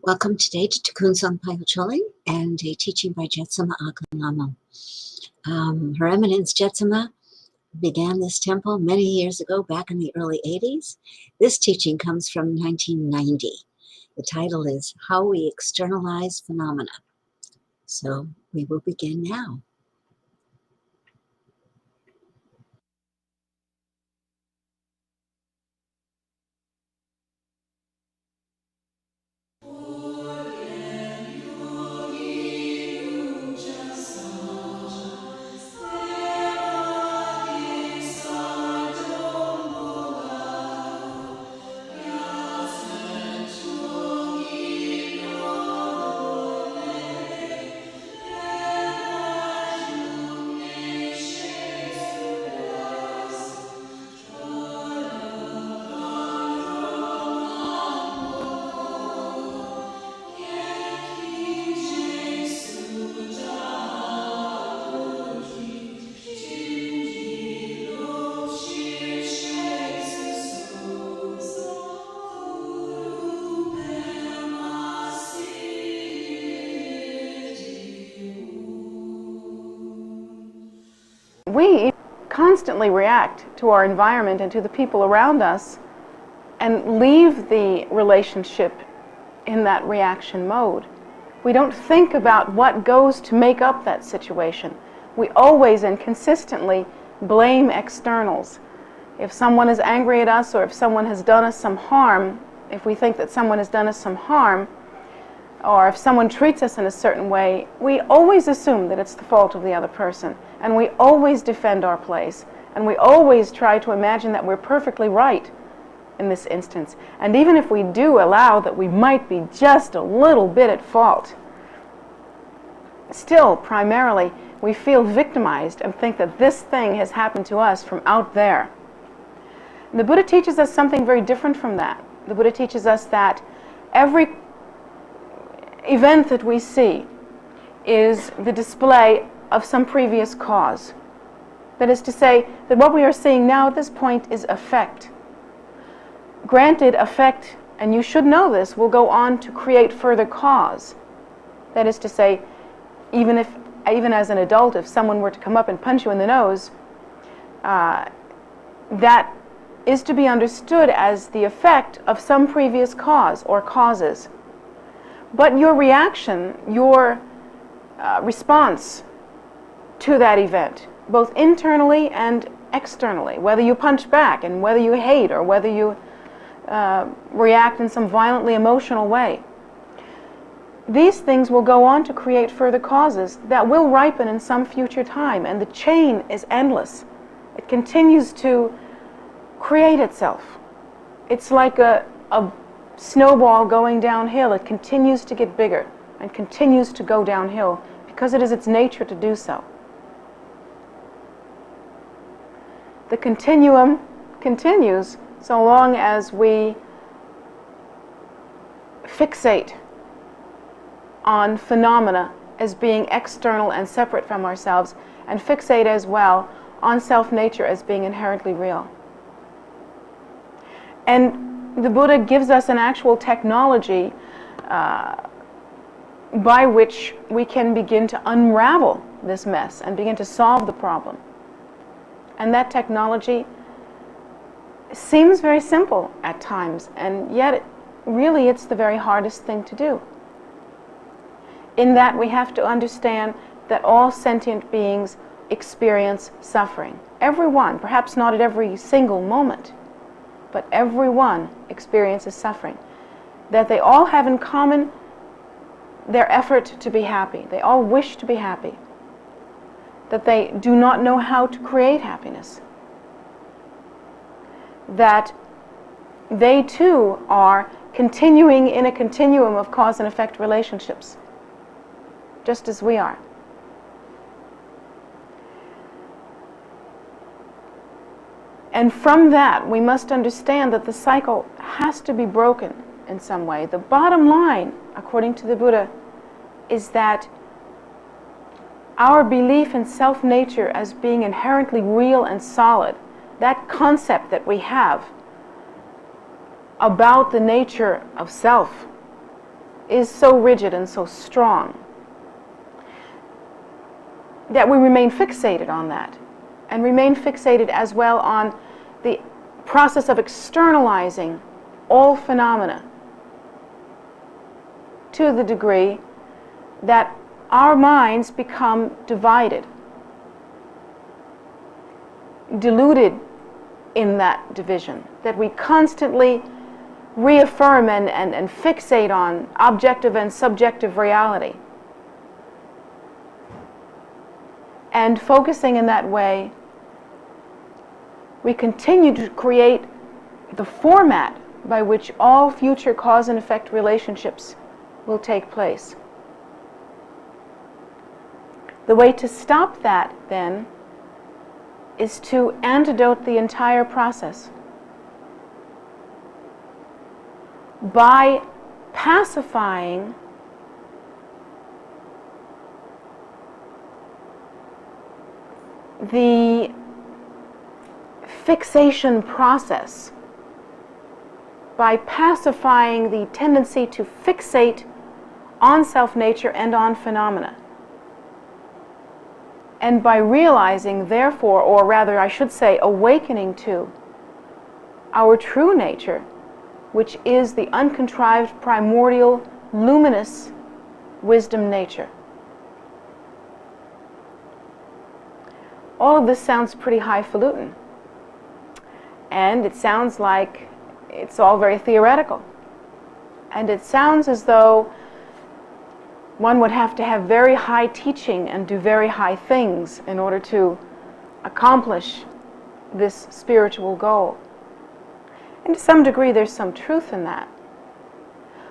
Welcome today to Tikkun Paihocholing and a teaching by Jetsunma Ahkon Lhamo. Her Eminence Jetsunma began this temple many years ago, back in the early 80s. This teaching comes from 1990. The title is How We Externalize Phenomena. So we will begin now. We constantly react to our environment and to the people around us and leave the relationship in that reaction mode. We don't think about what goes to make up that situation. We always and consistently blame externals. If someone is angry at us or if someone has done us some harm, if we think that someone has done us some harm, or if someone treats us in a certain way, we always assume that it's the fault of the other person, and we always defend our place, and we always try to imagine that we're perfectly right in this instance. And even if we do allow that we might be just a little bit at fault, still, primarily, we feel victimized and think that this thing has happened to us from out there. And the Buddha teaches us something very different from that. The Buddha teaches us that every event that we see is the display of some previous cause. That is to say, that what we are seeing now at this point is effect. Granted, effect, and you should know this, will go on to create further cause. That is to say, even as an adult, if someone were to come up and punch you in the nose, that is to be understood as the effect of some previous cause or causes. But your reaction, your response to that event, both internally and externally, whether you punch back and whether you hate or whether you react in some violently emotional way, these things will go on to create further causes that will ripen in some future time, and the chain is endless. It continues to create itself. It's like a snowball going downhill. It continues to get bigger and continues to go downhill because it is its nature to do so. The continuum continues so long as we fixate on phenomena as being external and separate from ourselves, and fixate as well on self-nature as being inherently real. And the Buddha gives us an actual technology by which we can begin to unravel this mess and begin to solve the problem. And that technology seems very simple at times, and yet really it's the very hardest thing to do. In that we have to understand that all sentient beings experience suffering. Everyone, perhaps not at every single moment, but everyone experiences suffering. That they all have in common their effort to be happy. They all wish to be happy. That they do not know how to create happiness. That they too are continuing in a continuum of cause and effect relationships, just as we are. And from that, we must understand that the cycle has to be broken in some way. The bottom line, according to the Buddha, is that our belief in self-nature as being inherently real and solid, that concept that we have about the nature of self, is so rigid and so strong that we remain fixated on that, and remain fixated as well on the process of externalizing all phenomena to the degree that our minds become divided, deluded in that division, that we constantly reaffirm and fixate on objective and subjective reality. And focusing in that way, we continue to create the format by which all future cause and effect relationships will take place. The way to stop that, then, is to antidote the entire process by pacifying the fixation process, by pacifying the tendency to fixate on self-nature and on phenomena. And by realizing, therefore, or rather I should say, awakening to our true nature, which is the uncontrived, primordial, luminous wisdom nature. All of this sounds pretty highfalutin, and it sounds like it's all very theoretical, and it sounds as though one would have to have very high teaching and do very high things in order to accomplish this spiritual goal. And to some degree there's some truth in that.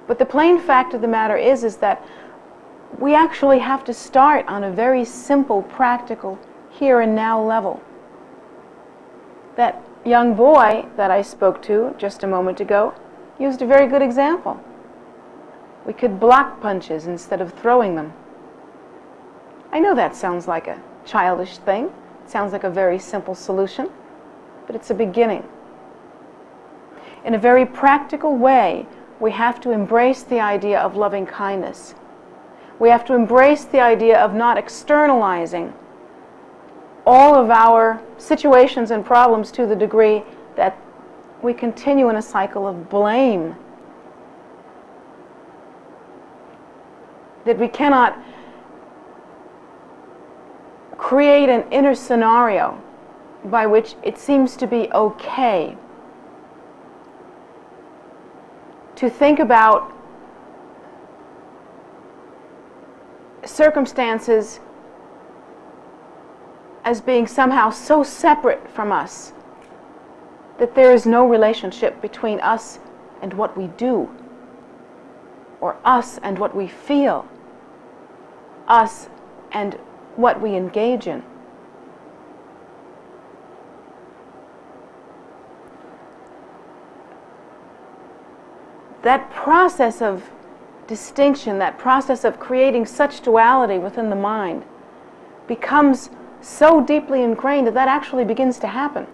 But the plain fact of the matter is that we actually have to start on a very simple, practical, here and now level. That young boy that I spoke to just a moment ago used a very good example. We could block punches instead of throwing them. I know that sounds like a childish thing. It sounds like a very simple solution, but it's a beginning. In a very practical way, we have to embrace the idea of loving kindness. We have to embrace the idea of not externalizing all of our situations and problems to the degree that we continue in a cycle of blame. That we cannot create an inner scenario by which it seems to be okay to think about circumstances as being somehow so separate from us that there is no relationship between us and what we do, or us and what we feel, us and what we engage in. That process of distinction, that process of creating such duality within the mind becomes so deeply ingrained that that actually begins to happen.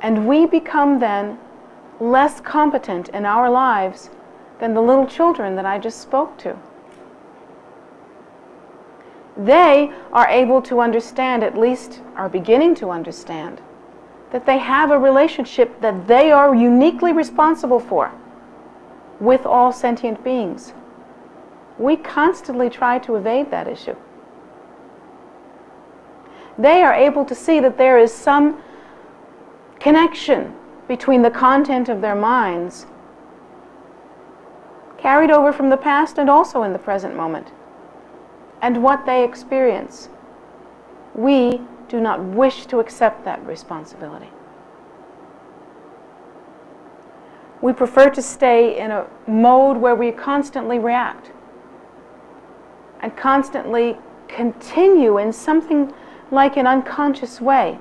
And we become then less competent in our lives than the little children that I just spoke to. They are able to understand, at least are beginning to understand, that they have a relationship that they are uniquely responsible for with all sentient beings. We constantly try to evade that issue. They are able to see that there is some connection between the content of their minds, carried over from the past and also in the present moment, and what they experience. We do not wish to accept that responsibility. We prefer to stay in a mode where we constantly react and constantly continue in something like an unconscious way,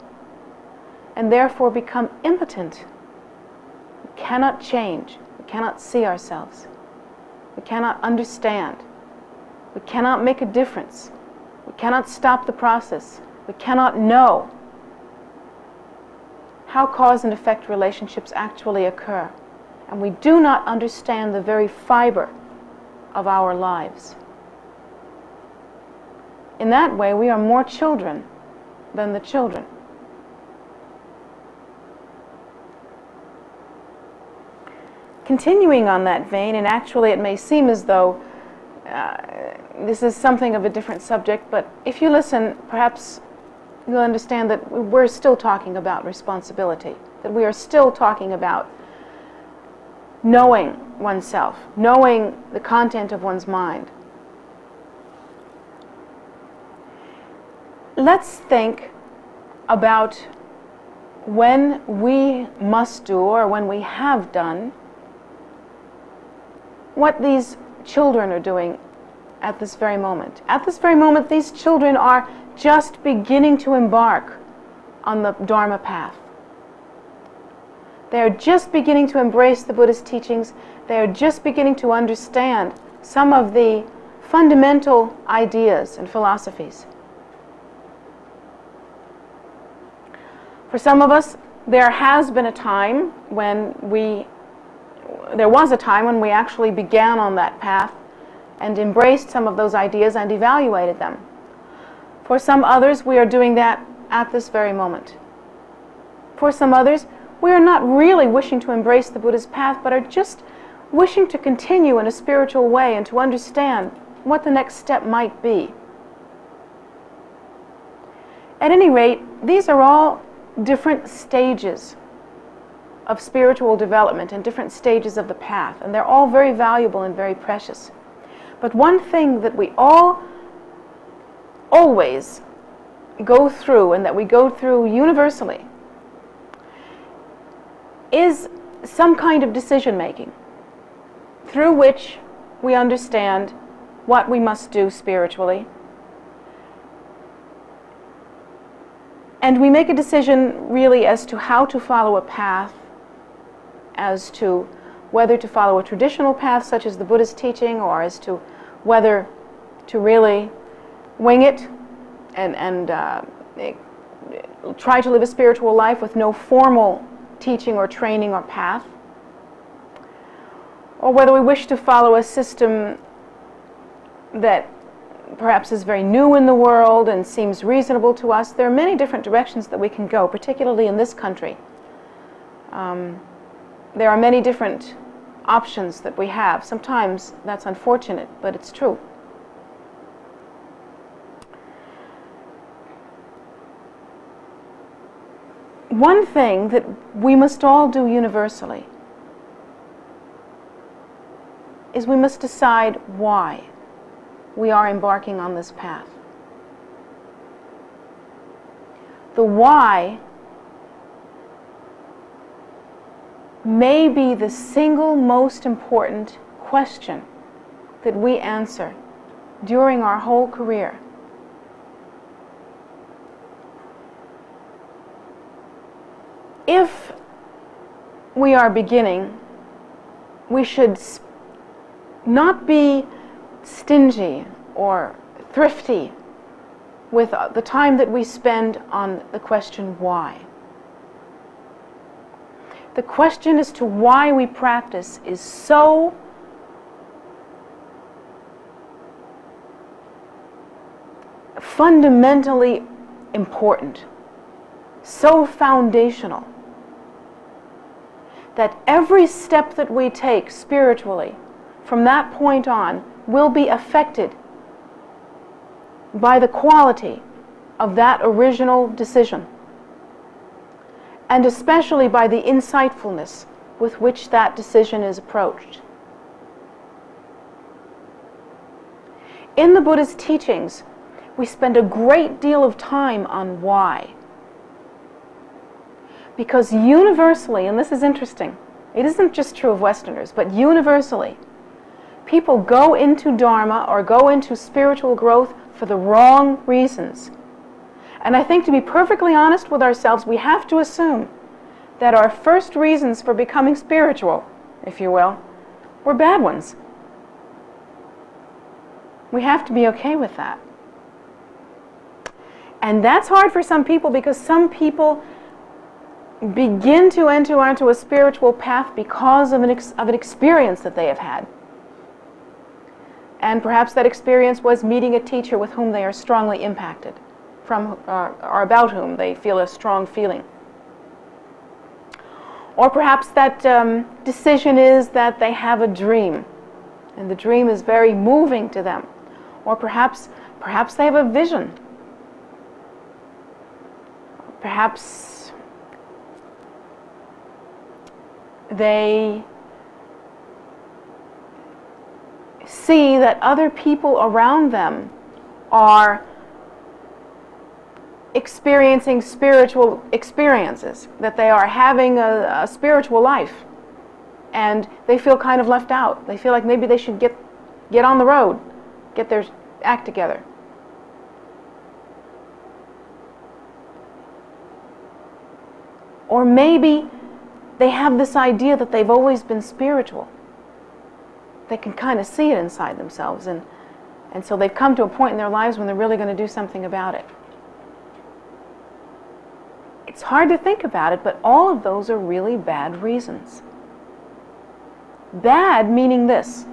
and therefore become impotent. We cannot change. We cannot see ourselves. We cannot understand. We cannot make a difference. We cannot stop the process. We cannot know how cause and effect relationships actually occur. and we do not understand the very fiber of our lives. In that way, we are more children than the children. Continuing on that vein, and actually it may seem as though this is something of a different subject, but if you listen, perhaps you'll understand that we're still talking about responsibility, that we are still talking about knowing oneself, knowing the content of one's mind. Let's think about when we must do, or when we have done, what these children are doing at this very moment. At this very moment, these children are just beginning to embark on the Dharma path. They are just beginning to embrace the Buddhist teachings. They are just beginning to understand some of the fundamental ideas and philosophies. For some of us, there was a time when we actually began on that path and embraced some of those ideas and evaluated them. For some others, we are doing that at this very moment. For some others, we are not really wishing to embrace the Buddhist path, but are just wishing to continue in a spiritual way and to understand what the next step might be. At any rate, these are all different stages of spiritual development and different stages of the path, and they're all very valuable and very precious. But one thing that we all always go through, and that we go through universally, is some kind of decision making through which we understand what we must do spiritually. And we make a decision really as to how to follow a path, as to whether to follow a traditional path such as the Buddhist teaching, or as to whether to really wing it and try to live a spiritual life with no formal teaching or training or path, or whether we wish to follow a system that perhaps is very new in the world and seems reasonable to us. There are many different directions that we can go, particularly in this country. There are many different options that we have. Sometimes that's unfortunate, but it's true. One thing that we must all do universally is we must decide why we are embarking on this path. The why may be the single most important question that we answer during our whole career. If we are beginning, we should not be stingy or thrifty with the time that we spend on the question why. The question as to why we practice is so fundamentally important, so foundational, that every step that we take spiritually from that point on will be affected by the quality of that original decision, and especially by the insightfulness with which that decision is approached. In the Buddhist teachings, we spend a great deal of time on why. Because universally, and this is interesting, it isn't just true of Westerners, but universally, people go into Dharma or go into spiritual growth for the wrong reasons. And I think, to be perfectly honest with ourselves, we have to assume that our first reasons for becoming spiritual, if you will, were bad ones. We have to be okay with that. And that's hard for some people, because some people begin to enter onto a spiritual path because of an experience that they have had. And perhaps that experience was meeting a teacher with whom they are strongly impacted, from or about whom they feel a strong feeling. Or perhaps that decision is that they have a dream, and the dream is very moving to them. Or perhaps they have a vision. Perhaps they see that other people around them are experiencing spiritual experiences, that they are having a spiritual life, and they feel kind of left out. They feel like maybe they should get on the road, get their act together. Or maybe they have this idea that they've always been spiritual. They can kind of see it inside themselves, and so they've come to a point in their lives when they're really going to do something about it. It's hard to think about it, but all of those are really bad reasons. Bad meaning this: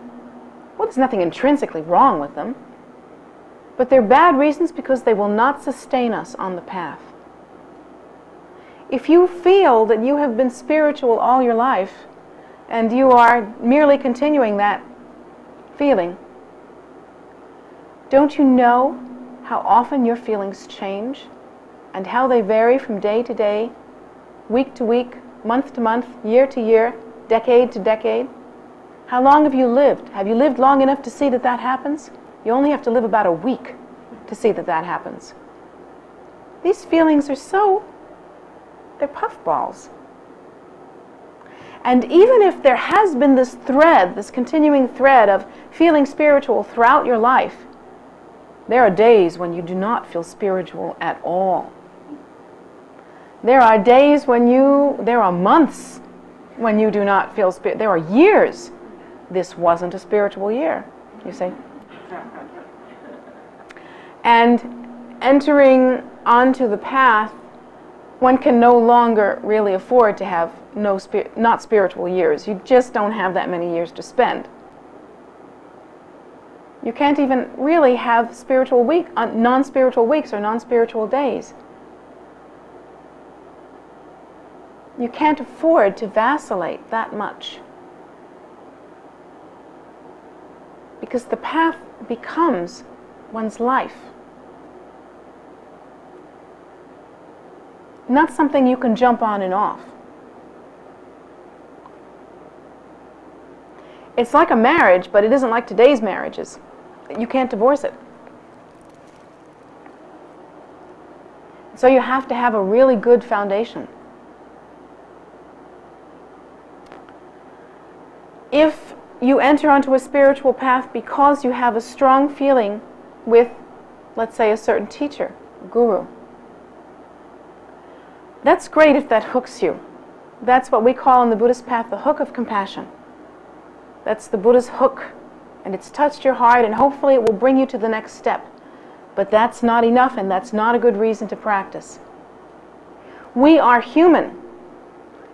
well, there's nothing intrinsically wrong with them, but they're bad reasons because they will not sustain us on the path. If you feel that you have been spiritual all your life, and you are merely continuing that feeling, don't you know how often your feelings change, and how they vary from day to day, week to week, month to month, year to year, decade to decade? How long have you lived? Have you lived long enough to see that that happens? You only have to live about a week to see that that happens. These feelings are they're puffballs. And even if there has been this thread, this continuing thread of feeling spiritual throughout your life, there are days when you do not feel spiritual at all. There are days there are months when you do not feel spiritual. There are years. This wasn't a spiritual year, you see. And entering onto the path, one can no longer really afford to have not spiritual years. You just don't have that many years to spend. You can't even really have non-spiritual weeks or non-spiritual days. You can't afford to vacillate that much, because the path becomes one's life. Not something you can jump on and off. It's like a marriage, but it isn't like today's marriages. You can't divorce it. So you have to have a really good foundation. If you enter onto a spiritual path because you have a strong feeling with, let's say, a certain teacher, guru, that's great if that hooks you. That's what we call in the Buddhist path the hook of compassion. That's the Buddha's hook, and it's touched your heart, and hopefully it will bring you to the next step. But that's not enough, and that's not a good reason to practice. We are human,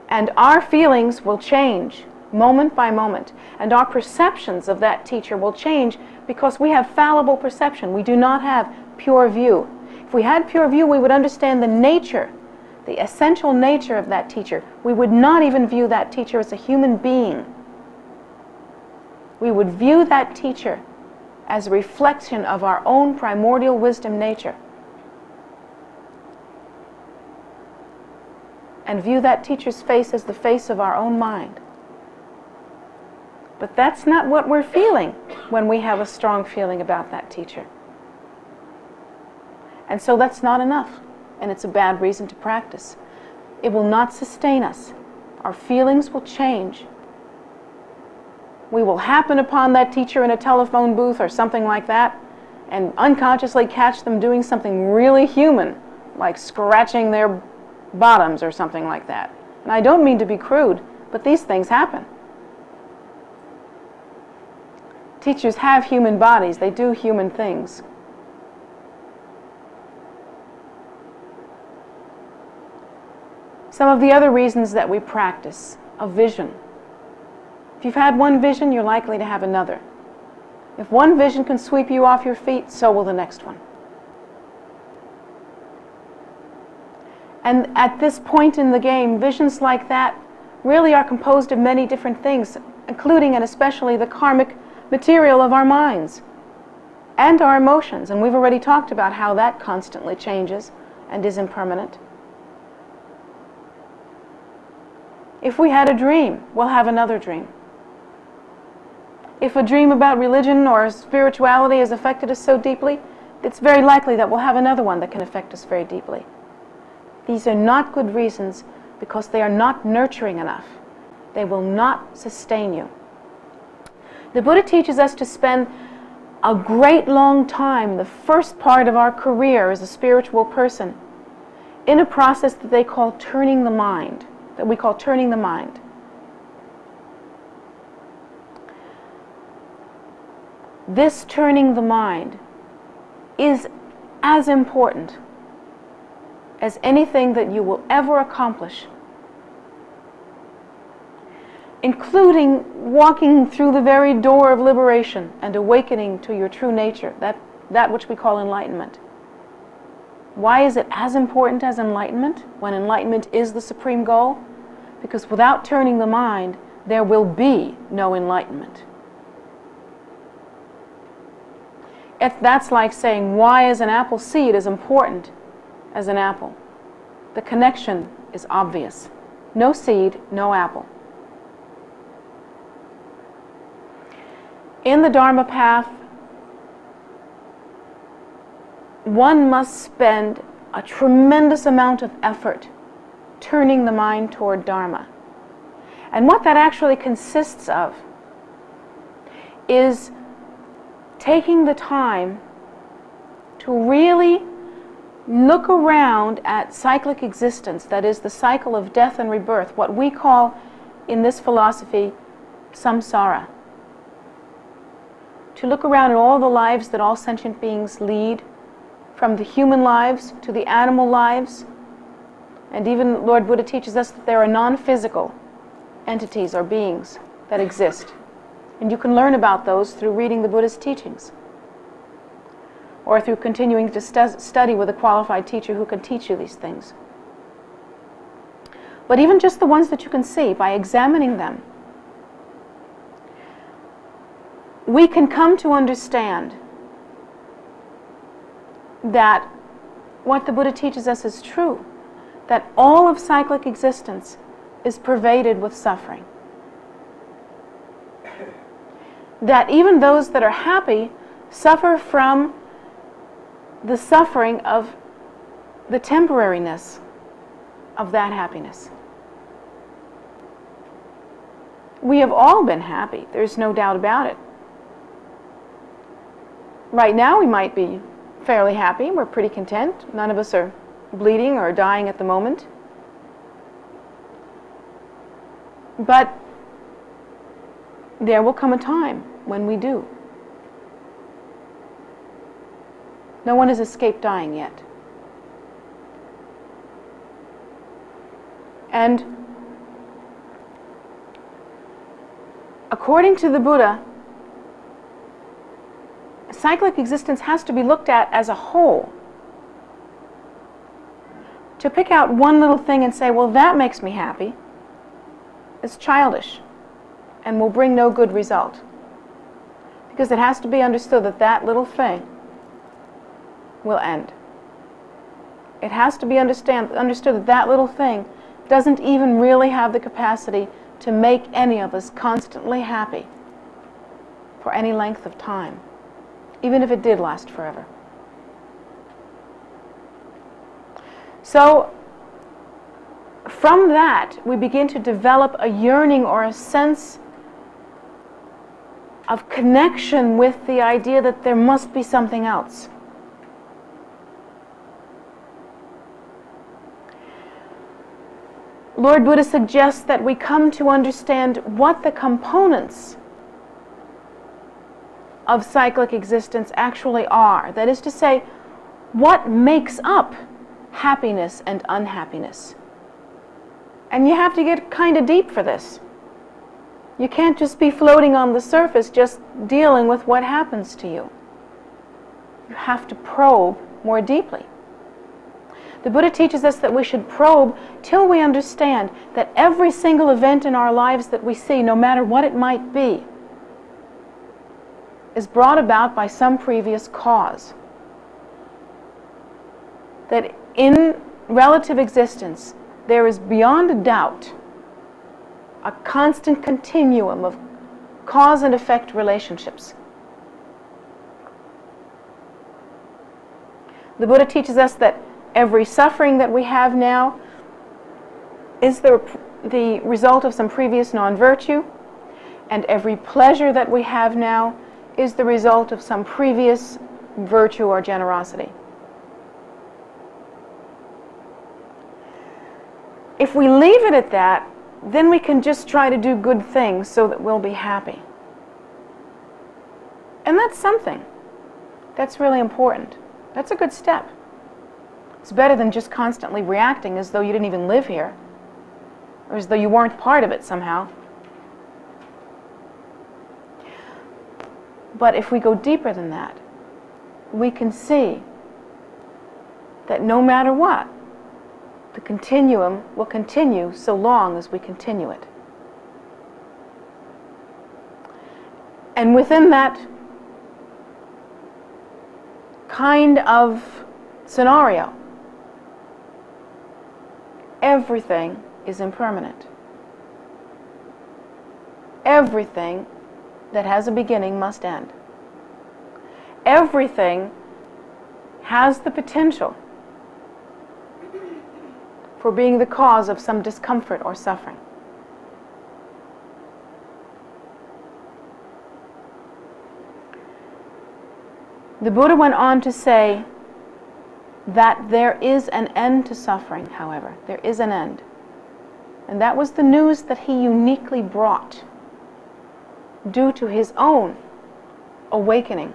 and our feelings will change moment by moment, and our perceptions of that teacher will change because we have fallible perception. We do not have pure view. If we had pure view, we would understand the nature, the essential nature of that teacher. We would not even view that teacher as a human being. We would view that teacher as a reflection of our own primordial wisdom nature, and view that teacher's face as the face of our own mind. But that's not what we're feeling when we have a strong feeling about that teacher. And so that's not enough, and it's a bad reason to practice. It will not sustain us. Our feelings will change. We will happen upon that teacher in a telephone booth or something like that, and unconsciously catch them doing something really human, like scratching their bottoms or something like that. And I don't mean to be crude, but these things happen. Teachers have human bodies. They do human things. some of the other reasons that we practice a vision. If you've had one vision, you're likely to have another. If one vision can sweep you off your feet, so will the next one. And at this point in the game, visions like that really are composed of many different things, including and especially the karmic material of our minds and our emotions. And we've already talked about how that constantly changes and is impermanent. If we had a dream, we'll have another dream. If a dream about religion or spirituality has affected us so deeply, it's very likely that we'll have another one that can affect us very deeply. These are not good reasons because they are not nurturing enough. They will not sustain you. The Buddha teaches us to spend a great long time, the first part of our career as a spiritual person, in a process that they call turning the mind, that we call turning the mind. This turning the mind is as important as anything that you will ever accomplish, including walking through the very door of liberation and awakening to your true nature, that which we call enlightenment. Why is it as important as enlightenment, when enlightenment is the supreme goal? Because without turning the mind, there will be no enlightenment. That's like saying, why is an apple seed as important as an apple? The connection is obvious. No seed, no apple. In the Dharma path, one must spend a tremendous amount of effort turning the mind toward Dharma. And what that actually consists of is taking the time to really look around at cyclic existence, that is, the cycle of death and rebirth, what we call in this philosophy samsara. To look around at all the lives that all sentient beings lead, from the human lives to the animal lives, and even Lord Buddha teaches us that there are non-physical entities or beings that exist. And you can learn about those through reading the Buddha's teachings, or through continuing to study with a qualified teacher who can teach you these things. But even just the ones that you can see, by examining them, we can come to understand that what the Buddha teaches us is true, that all of cyclic existence is pervaded with suffering. That even those that are happy suffer from the suffering of the temporariness of that happiness. We have all been happy, there's no doubt about it. Right now we might be fairly happy, we're pretty content, none of us are bleeding or dying at the moment. But there will come a time when we do. No one has escaped dying yet. And according to the Buddha, cyclic existence has to be looked at as a whole. To pick out one little thing and say, well, that makes me happy, is childish and will bring no good result. Because it has to be understood that that little thing will end. It has to be understood that that little thing doesn't even really have the capacity to make any of us constantly happy for any length of time, even if it did last forever. So, from that, we begin to develop a yearning or a sense of connection with the idea that there must be something else. Lord Buddha suggests that we come to understand what the components of cyclic existence actually are. That is to say, what makes up happiness and unhappiness. And you have to get kind of deep for this. You can't just be floating on the surface, just dealing with what happens to you. You have to probe more deeply. The Buddha teaches us that we should probe till we understand that every single event in our lives that we see, no matter what it might be, is brought about by some previous cause. That in relative existence, there is beyond a doubt a constant continuum of cause and effect relationships. The Buddha teaches us that every suffering that we have now is the result of some previous non-virtue, and every pleasure that we have now is the result of some previous virtue or generosity. If we leave it at that, then we can just try to do good things so that we'll be happy. And that's something. That's really important. That's a good step. It's better than just constantly reacting as though you didn't even live here, or as though you weren't part of it somehow. But if we go deeper than that, we can see that no matter what, the continuum will continue so long as we continue it. And within that kind of scenario, everything is impermanent. Everything that has a beginning must end. Everything has the potential for being the cause of some discomfort or suffering. The Buddha went on to say that there is an end to suffering, however. There is an end. And that was the news that he uniquely brought due to his own awakening.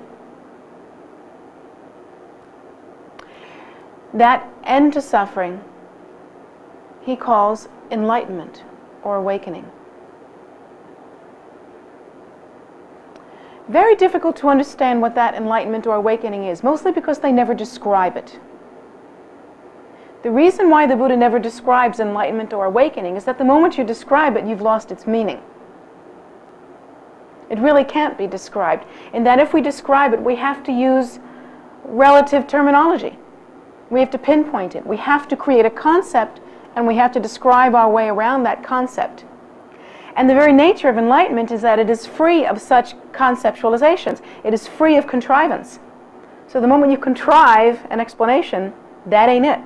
That end to suffering he calls enlightenment or awakening. Very difficult to understand what that enlightenment or awakening is, mostly because they never describe it. The reason why the Buddha never describes enlightenment or awakening is that the moment you describe it, you've lost its meaning. It really can't be described, in that if we describe it, we have to use relative terminology. We have to pinpoint it. We have to create a concept, and we have to describe our way around that concept. And the very nature of enlightenment is that it is free of such conceptualizations. It is free of contrivance. So the moment you contrive an explanation, that ain't it.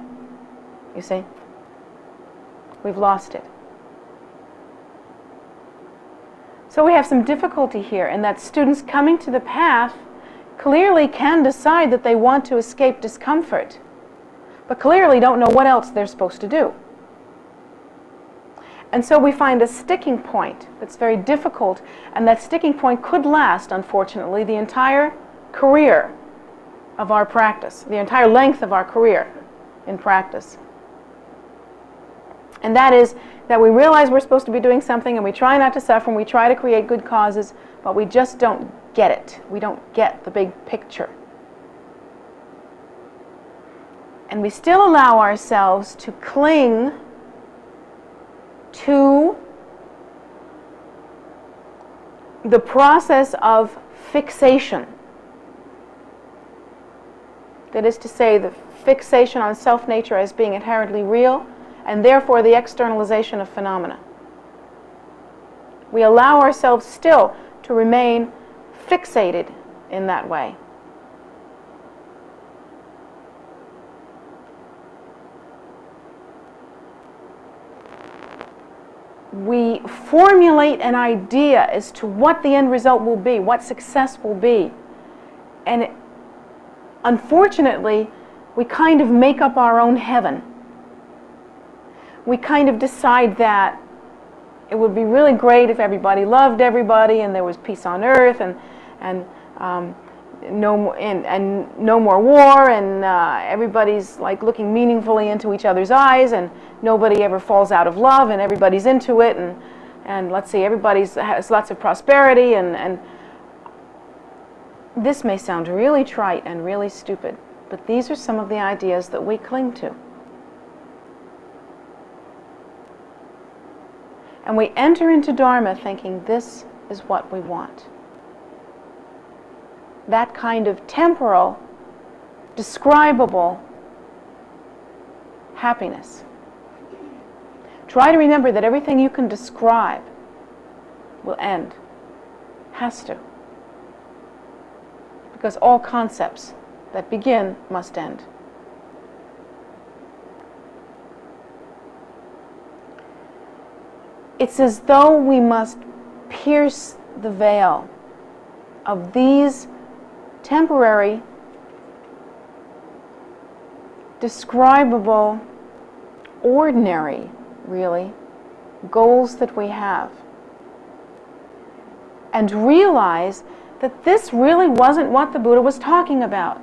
You see? We've lost it. So we have some difficulty here in that students coming to the path clearly can decide that they want to escape discomfort, but clearly don't know what else they're supposed to do. And so we find a sticking point that's very difficult, and that sticking point could last, unfortunately, the entire career of our practice, the entire length of our career in practice. And that is that we realize we're supposed to be doing something, and we try not to suffer, and we try to create good causes, but we just don't get it. We don't get the big picture. And we still allow ourselves to cling to the process of fixation. That is to say, the fixation on self-nature as being inherently real, and therefore the externalization of phenomena. We allow ourselves still to remain fixated in that way. We formulate an idea as to what the end result will be, what success will be. And unfortunately, we kind of make up our own heaven. We kind of decide that it would be really great if everybody loved everybody and there was peace on earth, and no more war, and everybody's like looking meaningfully into each other's eyes, and nobody ever falls out of love, and everybody's into it, and let's see, everybody has lots of prosperity, and this may sound really trite and really stupid, but these are some of the ideas that we cling to. And we enter into Dharma thinking this is what we want. That kind of temporal, describable happiness. Try to remember that everything you can describe will end. Has to. Because all concepts that begin must end. It's as though we must pierce the veil of these temporary, describable, ordinary, really, goals that we have, and realize that this really wasn't what the Buddha was talking about.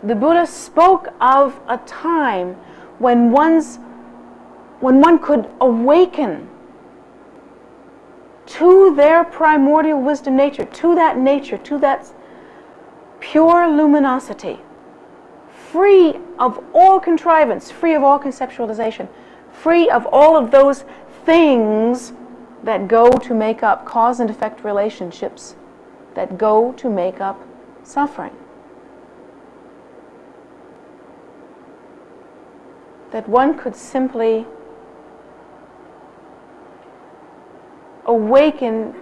The Buddha spoke of a time when one could awaken to their primordial wisdom nature, to that pure luminosity, free of all contrivance, free of all conceptualization, free of all of those things that go to make up cause and effect relationships, that go to make up suffering. That one could simply awaken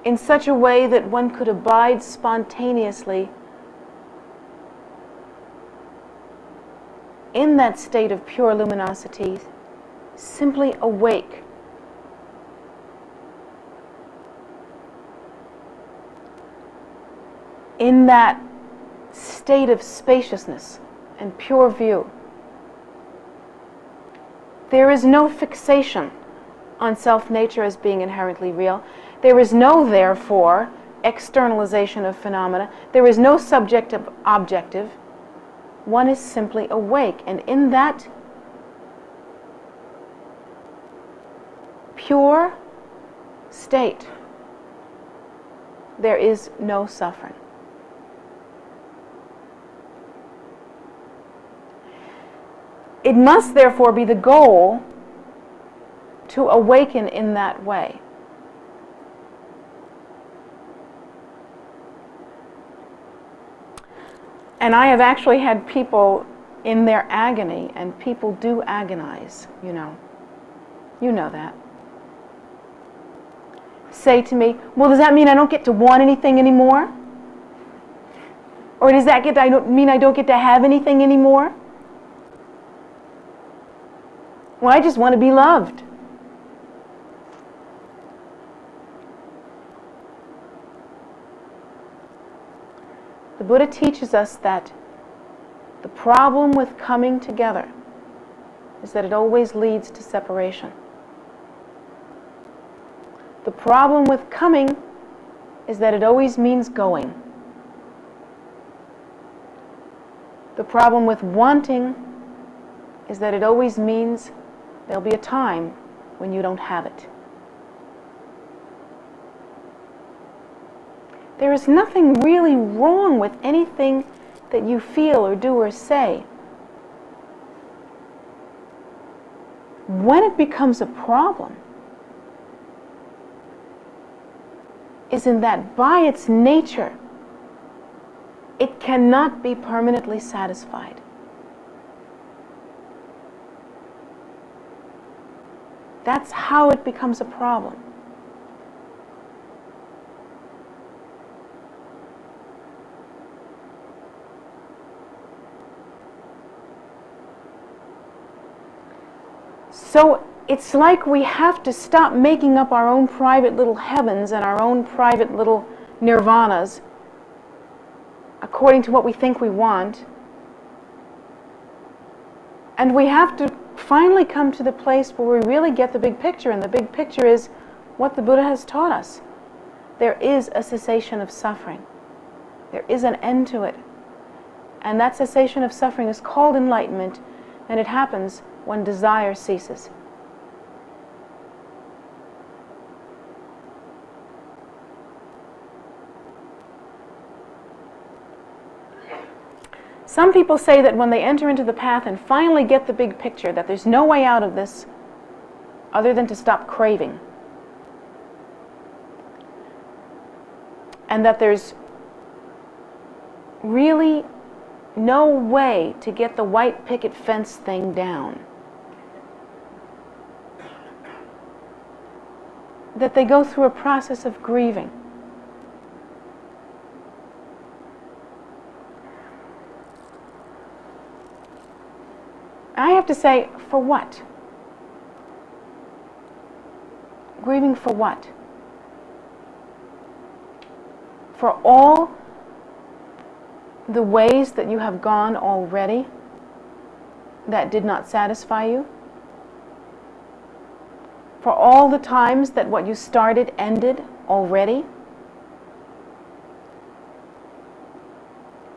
in such a way that one could abide spontaneously in that state of pure luminosity, simply awake. In that state of spaciousness and pure view. There is no fixation on self-nature as being inherently real. There is no, therefore, externalization of phenomena. There is no subjective objective. One is simply awake, and in that pure state, there is no suffering. It must therefore be the goal to awaken in that way. And I have actually had people in their agony, and people do agonize, you know. You know that. Say to me, well, does that mean I don't get to want anything anymore? Or does that mean I don't get to have anything anymore? Well, I just want to be loved. The Buddha teaches us that the problem with coming together is that it always leads to separation. The problem with coming is that it always means going. The problem with wanting is that it always means there'll be a time when you don't have it. There is nothing really wrong with anything that you feel or do or say. When it becomes a problem is in that by its nature, it cannot be permanently satisfied. That's how it becomes a problem. So it's like we have to stop making up our own private little heavens and our own private little nirvanas according to what we think we want. And we have to finally come to the place where we really get the big picture, and the big picture is what the Buddha has taught us. There is a cessation of suffering. There is an end to it. And that cessation of suffering is called enlightenment, and it happens when desire ceases. Some people say that when they enter into the path and finally get the big picture, that there's no way out of this other than to stop craving. And that there's really no way to get the white picket fence thing down. That they go through a process of grieving. I have to say, for what? Grieving for what? For all the ways that you have gone already that did not satisfy you? For all the times that what you started ended already?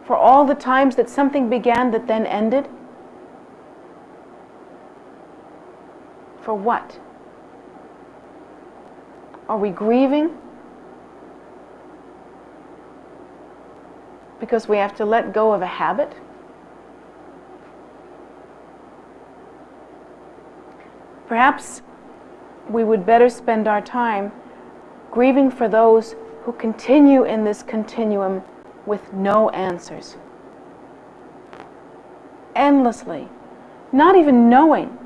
For all the times that something began that then ended? For what? Are we grieving because we have to let go of a habit? Perhaps we would better spend our time grieving for those who continue in this continuum with no answers. Endlessly, not even knowing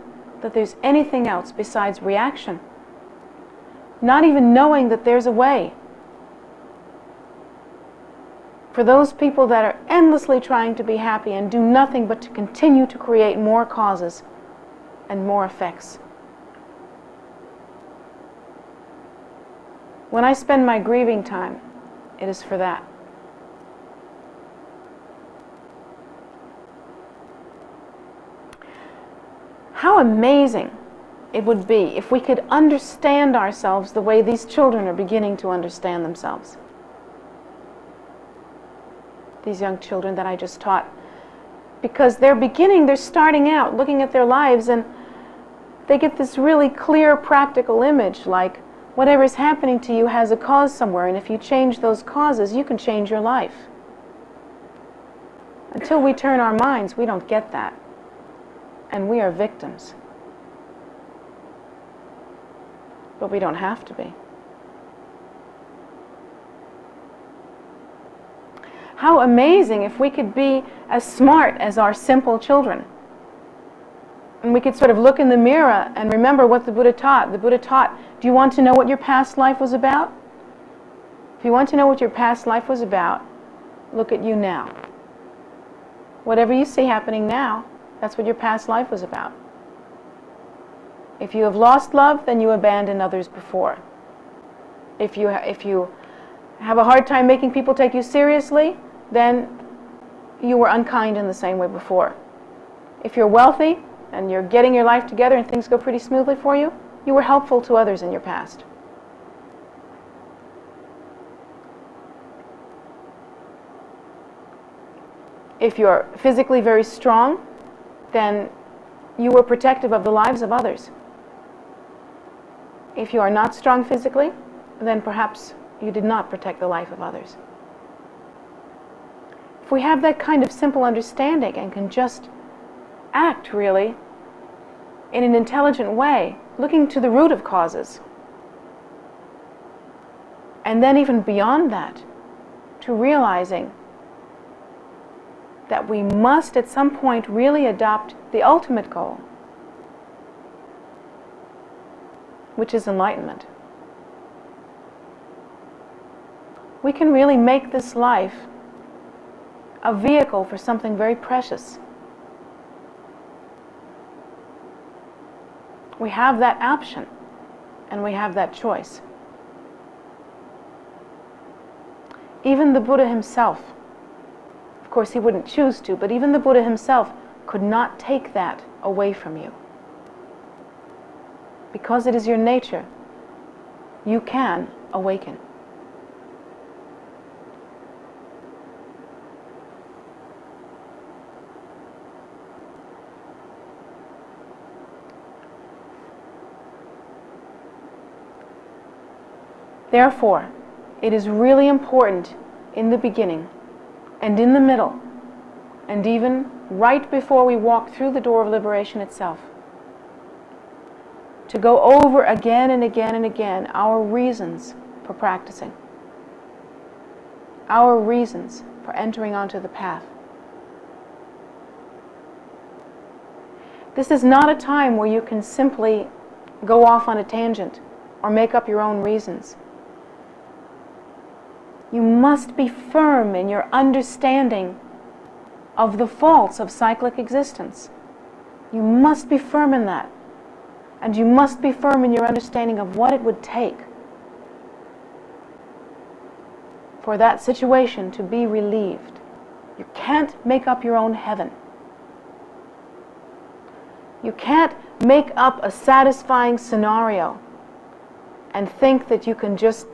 that there's anything else besides reaction. Not even knowing that there's a way. For those people that are endlessly trying to be happy and do nothing but to continue to create more causes and more effects. When I spend my grieving time, it is for that. How amazing it would be if we could understand ourselves the way these children are beginning to understand themselves. These young children that I just taught. Because they're starting out looking at their lives, and they get this really clear practical image, like whatever is happening to you has a cause somewhere, and if you change those causes, you can change your life. Until we turn our minds, we don't get that. And we are victims. But we don't have to be. How amazing if we could be as smart as our simple children. And we could sort of look in the mirror and remember what the Buddha taught. The Buddha taught, do you want to know what your past life was about? If you want to know what your past life was about, look at you now. Whatever you see happening now, that's what your past life was about. If you have lost love, then you abandoned others before. If you have a hard time making people take you seriously, then you were unkind in the same way before. If you're wealthy and you're getting your life together and things go pretty smoothly for you, you were helpful to others in your past. If you're physically very strong, then you were protective of the lives of others. If you are not strong physically, then perhaps you did not protect the life of others. If we have that kind of simple understanding and can just act really in an intelligent way, looking to the root of causes, and then even beyond that, to realizing that we must at some point really adopt the ultimate goal, which is enlightenment. We can really make this life a vehicle for something very precious. We have that option, and we have that choice. Even the Buddha himself, of course he wouldn't choose to, but even the Buddha himself could not take that away from you. Because it is your nature you can awaken. Therefore, it is really important in the beginning and in the middle and even right before we walk through the door of liberation itself to go over again and again and again our reasons for practicing, our reasons for entering onto the path. This is not a time where you can simply go off on a tangent or make up your own reasons. You must be firm in your understanding of the faults of cyclic existence. You must be firm in that. And you must be firm in your understanding of what it would take for that situation to be relieved. You can't make up your own heaven. You can't make up a satisfying scenario and think that you can just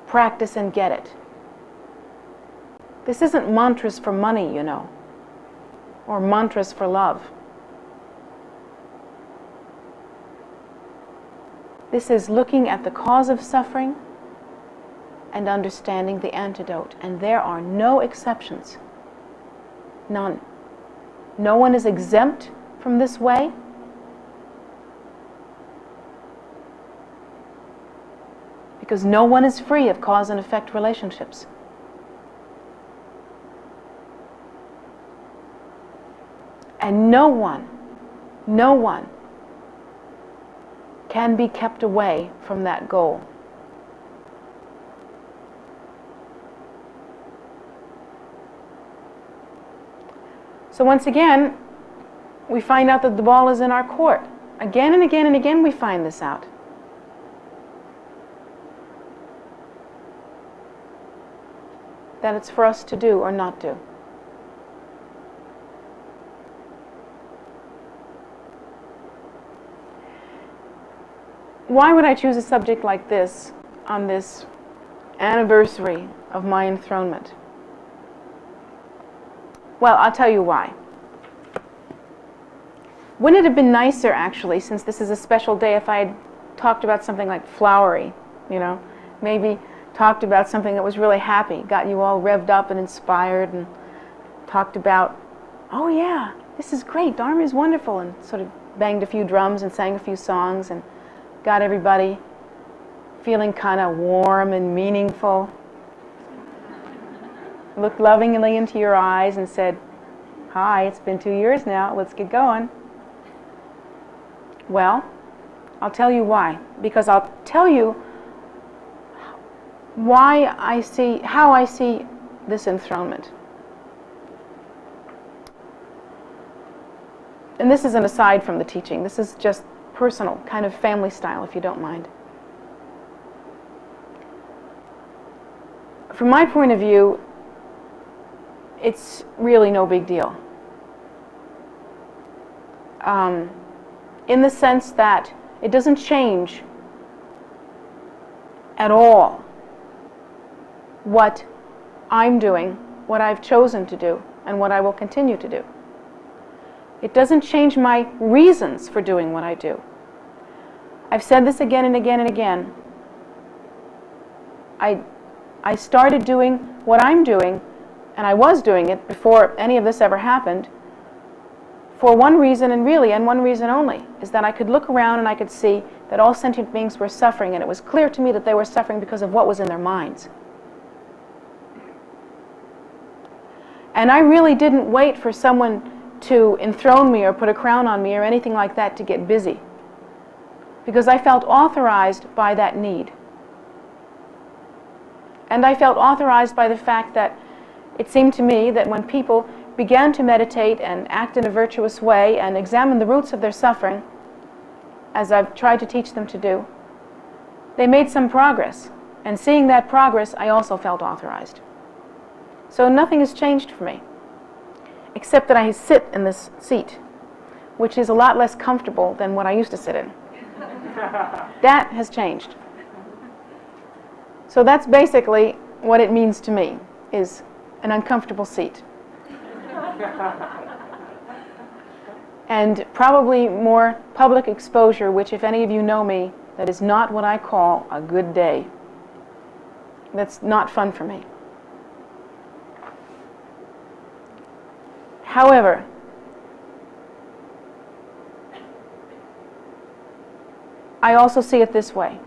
practice and get it. This isn't mantras for money, you know, or mantras for love. This is looking at the cause of suffering and understanding the antidote. And there are no exceptions. None. No one is exempt from this way. Because no one is free of cause and effect relationships. And no one can be kept away from that goal. So once again, we find out that the ball is in our court. Again and again and again we find this out. That it's for us to do or not do. Why would I choose a subject like this on this anniversary of my enthronement? Well, I'll tell you why. Wouldn't it have been nicer, actually, since this is a special day, if I had talked about something like flowery, you know, maybe talked about something that was really happy, got you all revved up and inspired, and talked about, oh yeah, this is great, Dharma is wonderful, and sort of banged a few drums and sang a few songs and got everybody feeling kind of warm and meaningful. Looked lovingly into your eyes and said, hi, it's been 2 years now, let's get going. Well, I'll tell you why. Because I'll tell you how I see this enthronement. And this is an aside from the teaching. This is just personal, kind of family style, if you don't mind. From my point of view, it's really no big deal. In the sense that it doesn't change at all what I'm doing, what I've chosen to do, and what I will continue to do. It doesn't change my reasons for doing what I do. I've said this again and again and again. I started doing what I'm doing, and I was doing it before any of this ever happened, for one reason, and one reason only, is that I could look around and I could see that all sentient beings were suffering, and it was clear to me that they were suffering because of what was in their minds. And I really didn't wait for someone to enthrone me or put a crown on me or anything like that to get busy, because I felt authorized by that need. And I felt authorized by the fact that it seemed to me that when people began to meditate and act in a virtuous way and examine the roots of their suffering, as I've tried to teach them to do, they made some progress. And seeing that progress, I also felt authorized. So nothing has changed for me, except that I sit in this seat, which is a lot less comfortable than what I used to sit in. That has changed. So that's basically what it means to me, is an uncomfortable seat. And probably more public exposure, which, if any of you know me, that is not what I call a good day. That's not fun for me. However, I also see it this way.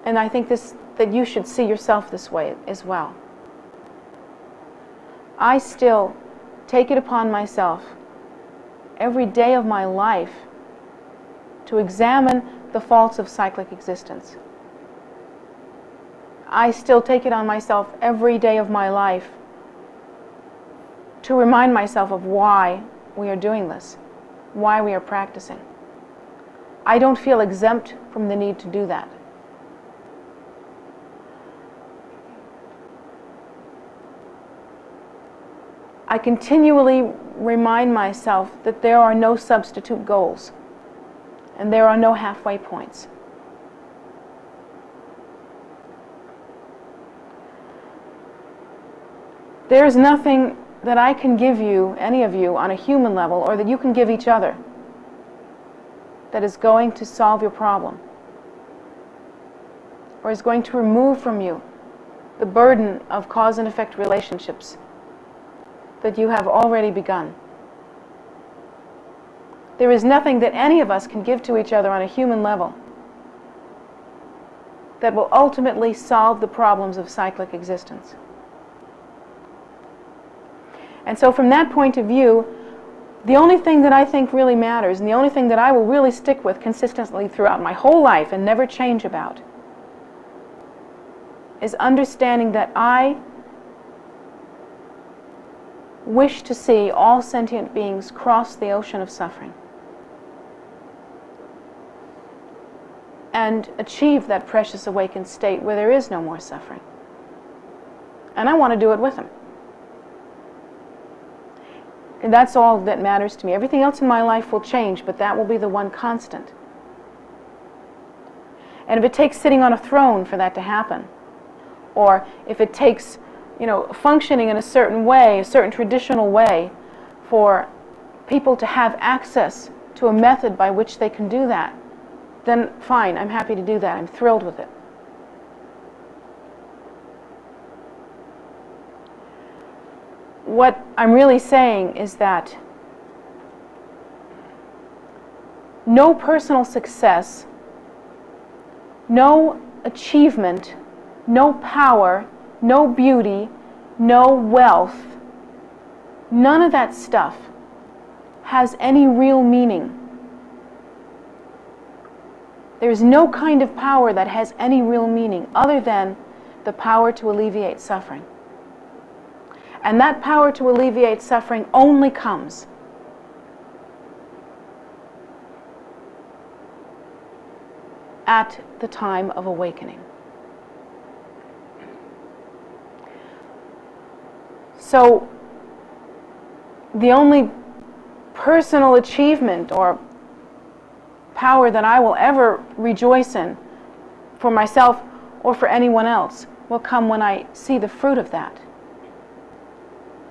And I think that you should see yourself this way as well. I still take it upon myself every day of my life to examine the faults of cyclic existence. I still take it on myself every day of my life to remind myself of why we are doing this, why we are practicing. I don't feel exempt from the need to do that. I continually remind myself that there are no substitute goals and there are no halfway points. There is nothing that I can give you, any of you, on a human level, or that you can give each other, that is going to solve your problem, or is going to remove from you the burden of cause and effect relationships that you have already begun. There is nothing that any of us can give to each other on a human level that will ultimately solve the problems of cyclic existence. And so from that point of view, the only thing that I think really matters, and the only thing that I will really stick with consistently throughout my whole life and never change about, is understanding that I wish to see all sentient beings cross the ocean of suffering and achieve that precious awakened state where there is no more suffering. And I want to do it with them. And that's all that matters to me. Everything else in my life will change, but that will be the one constant. And if it takes sitting on a throne for that to happen, or if it takes, functioning in a certain way, a certain traditional way, for people to have access to a method by which they can do that, then fine, I'm happy to do that. I'm thrilled with it. What I'm really saying is that no personal success, no achievement, no power, no beauty, no wealth, none of that stuff has any real meaning. There's no kind of power that has any real meaning other than the power to alleviate suffering. And that power to alleviate suffering only comes at the time of awakening. So the only personal achievement or power that I will ever rejoice in for myself or for anyone else will come when I see the fruit of that.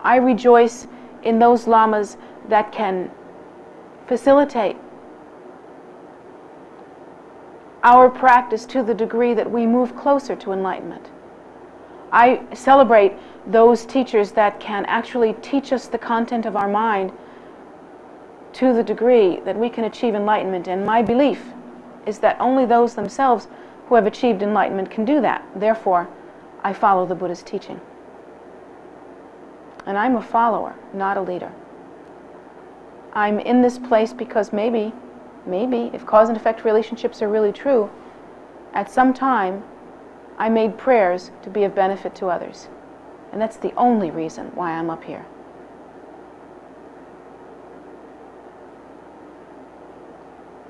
I rejoice in those lamas that can facilitate our practice to the degree that we move closer to enlightenment. I celebrate those teachers that can actually teach us the content of our mind to the degree that we can achieve enlightenment. And my belief is that only those themselves who have achieved enlightenment can do that. Therefore, I follow the Buddha's teaching. And I'm a follower, not a leader. I'm in this place because maybe, if cause and effect relationships are really true, at some time I made prayers to be of benefit to others. And that's the only reason why I'm up here.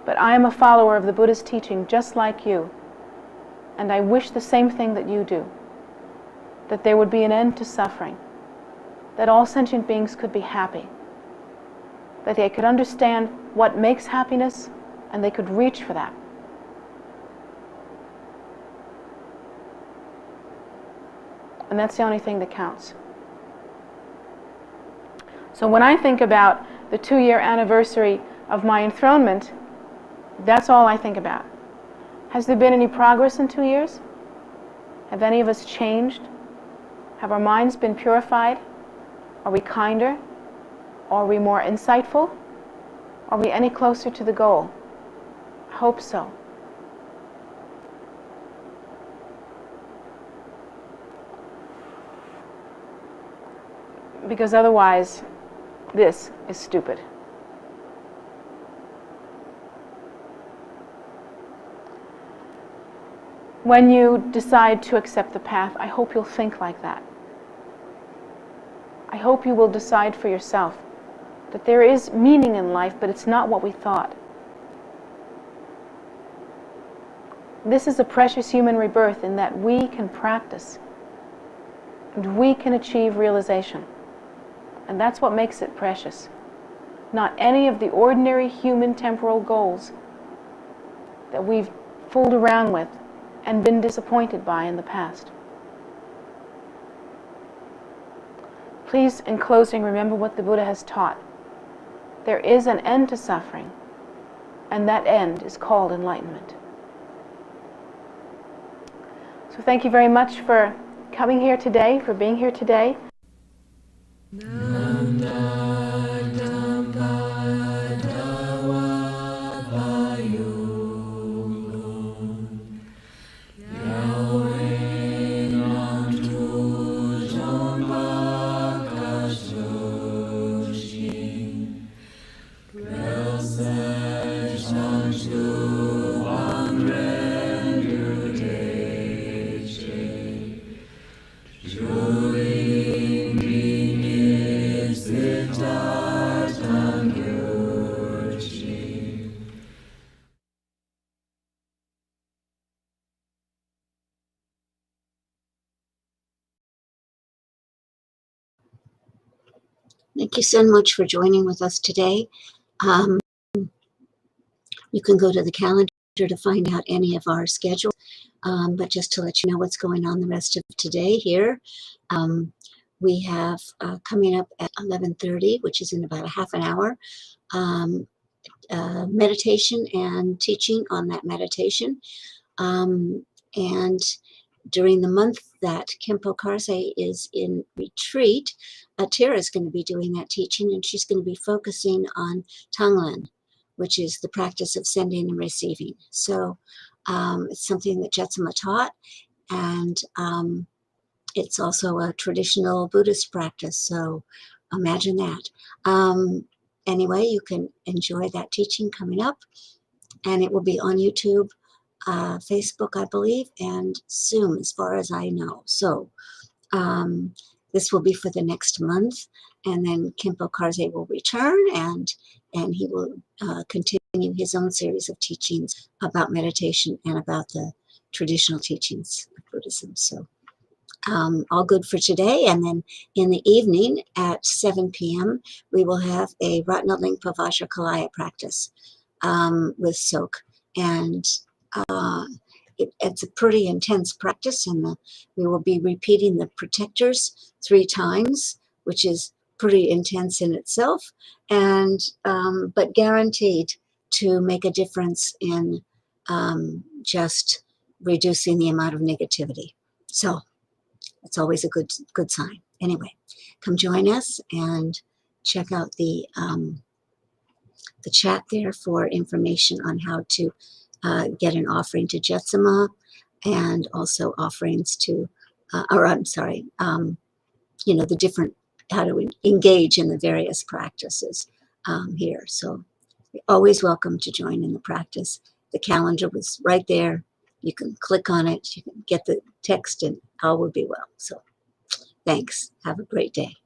But I am a follower of the Buddha's teaching just like you. And I wish the same thing that you do. That there would be an end to suffering. That all sentient beings could be happy. that they could understand what makes happiness, and they could reach for that. And that's the only thing that counts. So when I think about the 2-year anniversary of my enthronement, that's all I think about. Has there been any progress in 2 years? Have any of us changed? Have our minds been purified? Are we kinder? Are we more insightful? Are we any closer to the goal? I hope so. Because otherwise, this is stupid. When you decide to accept the path, I hope you'll think like that. I hope you will decide for yourself that there is meaning in life, but it's not what we thought. This is a precious human rebirth in that we can practice and we can achieve realization. And that's what makes it precious. Not any of the ordinary human temporal goals that we've fooled around with and been disappointed by in the past. Please, in closing, remember what the Buddha has taught. There is an end to suffering, and that end is called enlightenment. So thank you very much for coming here today, for being here today. Thank you so much for joining with us today. You can go to the calendar to find out any of our schedules, but just to let you know what's going on the rest of today here. We have coming up at 11:30, which is in about a half an hour, meditation and teaching on that meditation. And during the month that Khenpo Karsei is in retreat, Tara is going to be doing that teaching, and she's going to be focusing on Tonglen, which is the practice of sending and receiving. So it's something that Jetsunma taught, and it's also a traditional Buddhist practice, so imagine that. Anyway, you can enjoy that teaching coming up, and it will be on YouTube, Facebook, I believe, and Zoom, as far as I know. So this will be for the next month, and then Khenpo Karsei will return, and he will continue his own series of teachings about meditation and about the traditional teachings of Buddhism. So all good for today. And then in the evening at 7 p.m., we will have a Ratnalingpa Vajrakalaya practice with Sok. And it's a pretty intense practice, and we will be repeating the protectors 3 times, which is pretty intense in itself, and but guaranteed to make a difference in just reducing the amount of negativity. So it's always a good sign. Anyway, come join us and check out the chat there for information on how to get an offering to Jetsunma, and also offerings to, the different, how to engage in the various practices here. So you're always welcome to join in the practice. The calendar was right there. You can click on it. You can get the text, and all will be well. So thanks. Have a great day.